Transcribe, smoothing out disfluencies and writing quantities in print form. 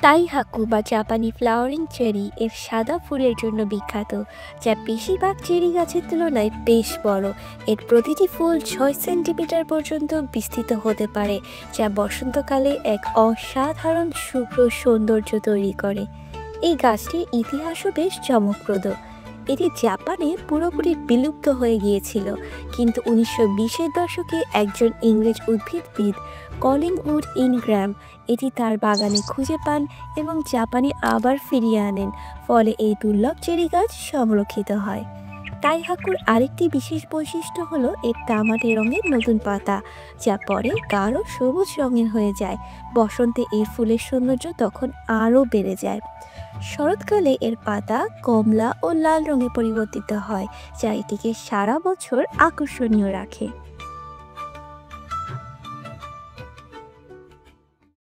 তাইহাকু বা জাপানি flowering cherry এর সাদা ফুলের জন্য বিখ্যাত, যা বেশিরভাগ চেরি গাছের তুলনায় বেশ বড়। এর প্রতিটি ফুল 6 সেন্টিমিটার পর্যন্ত বিস্তৃত হতে পারে, যা বসন্তকালে এক অসাধারণ শুভ্র সৌন্দর্য তৈরি করে। এই গাছটির ইতিহাসও বেশ চমকপ্রদ। এটি জাপানে পুরোপুরি বিলুপ্ত হয়ে গিয়েছিল, কিন্তু 1920-এর দশকে একজন ইংরেজ উদ্ভিদবিদ কলিংউড ইনগ্রাম এটি তার বাগানে খুঁজে পান এবং জাপানে আবার ফিরিয়ে আনেন। ফলে এই দুর্লভ চেরি গাছ সংরক্ষিত হয়। তাইহাকুর আরেকটি বিশেষ বৈশিষ্ট্য হলো এর তামাটে রঙের নতুন পাতা, যা পরে গাঢ় সবুজ রঙের হয়ে যায়। বসন্তে এর ফুলের সৌন্দর্য তখন আরও বেড়ে যায়। শরৎকালে এর পাতা কমলা ও লাল রঙে পরিবর্তিত হয়, যা এটিকে সারা বছর আকর্ষণীয় রাখে।